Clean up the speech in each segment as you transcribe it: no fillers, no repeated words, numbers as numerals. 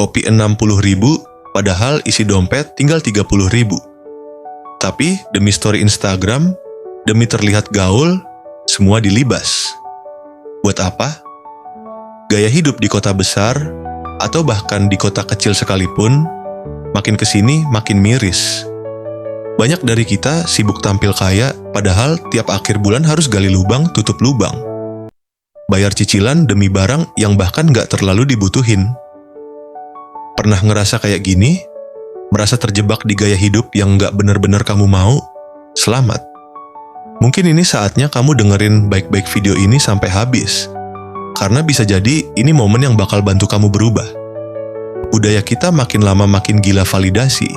kopi 60.000, padahal isi dompet tinggal 30.000. Tapi demi story Instagram, demi terlihat gaul, semua dilibas. Buat apa? Gaya hidup di kota besar, atau bahkan di kota kecil sekalipun, makin kesini makin miris. Banyak dari kita sibuk tampil kaya, padahal tiap akhir bulan harus gali lubang tutup lubang. Bayar cicilan demi barang yang bahkan gak terlalu dibutuhin. Pernah ngerasa kayak gini? Merasa terjebak di gaya hidup yang gak benar-benar kamu mau? Selamat. Mungkin ini saatnya kamu dengerin baik-baik video ini sampai habis. Karena bisa jadi ini momen yang bakal bantu kamu berubah. Budaya kita makin lama makin gila validasi.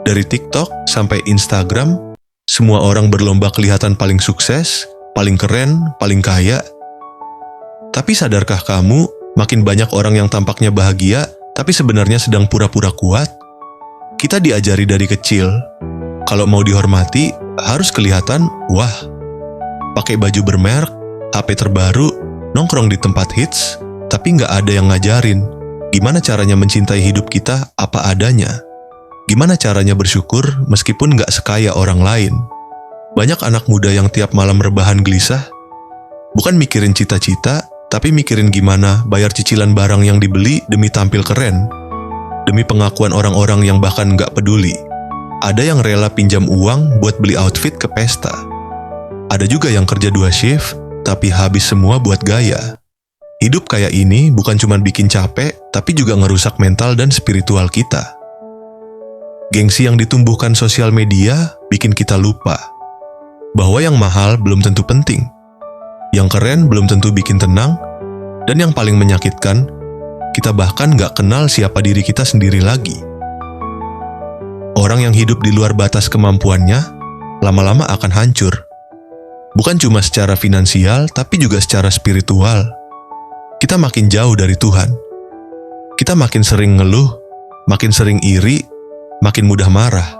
Dari TikTok sampai Instagram, semua orang berlomba kelihatan paling sukses, paling keren, paling kaya. Tapi sadarkah kamu, makin banyak orang yang tampaknya bahagia, tapi sebenarnya sedang pura-pura kuat? Kita diajari dari kecil, kalau mau dihormati, harus kelihatan, wah. Pakai baju bermerek, HP terbaru, nongkrong di tempat hits, tapi nggak ada yang ngajarin gimana caranya mencintai hidup kita apa adanya. Gimana caranya bersyukur meskipun nggak sekaya orang lain. Banyak anak muda yang tiap malam rebahan gelisah, bukan mikirin cita-cita, tapi mikirin gimana bayar cicilan barang yang dibeli demi tampil keren, demi pengakuan orang-orang yang bahkan nggak peduli. Ada yang rela pinjam uang buat beli outfit ke pesta. Ada juga yang kerja 2 shift, tapi habis semua buat gaya. Hidup kayak ini bukan cuma bikin capek, tapi juga ngerusak mental dan spiritual kita. Gengsi yang ditumbuhkan sosial media bikin kita lupa bahwa yang mahal belum tentu penting, yang keren belum tentu bikin tenang, dan yang paling menyakitkan, kita bahkan gak kenal siapa diri kita sendiri lagi. Orang yang hidup di luar batas kemampuannya, lama-lama akan hancur. Bukan cuma secara finansial, tapi juga secara spiritual. Kita makin jauh dari Tuhan. Kita makin sering ngeluh, makin sering iri, makin mudah marah.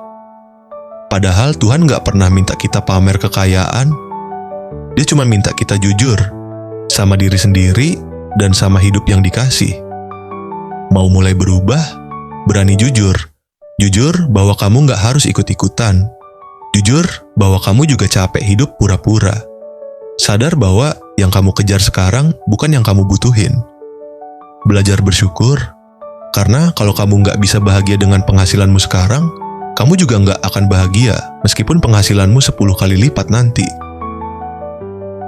Padahal Tuhan gak pernah minta kita pamer kekayaan. Dia cuma minta kita jujur sama diri sendiri dan sama hidup yang dikasih. Mau mulai berubah? Berani jujur. Jujur bahwa kamu gak harus ikut-ikutan. Jujur bahwa kamu juga capek hidup pura-pura. Sadar bahwa yang kamu kejar sekarang bukan yang kamu butuhin. Belajar bersyukur. Karena kalau kamu nggak bisa bahagia dengan penghasilanmu sekarang, kamu juga nggak akan bahagia meskipun penghasilanmu 10 kali lipat nanti.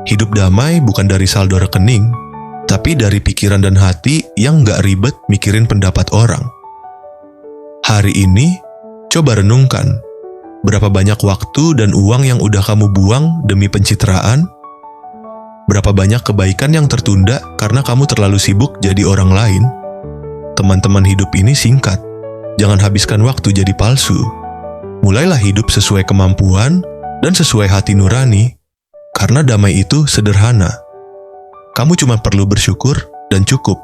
Hidup damai bukan dari saldo rekening, tapi dari pikiran dan hati yang nggak ribet mikirin pendapat orang. Hari ini, coba renungkan, berapa banyak waktu dan uang yang udah kamu buang demi pencitraan? Berapa banyak kebaikan yang tertunda karena kamu terlalu sibuk jadi orang lain? Teman-teman, hidup ini singkat. Jangan habiskan waktu jadi palsu. Mulailah hidup sesuai kemampuan dan sesuai hati nurani. Karena damai itu sederhana. Kamu cuma perlu bersyukur dan cukup.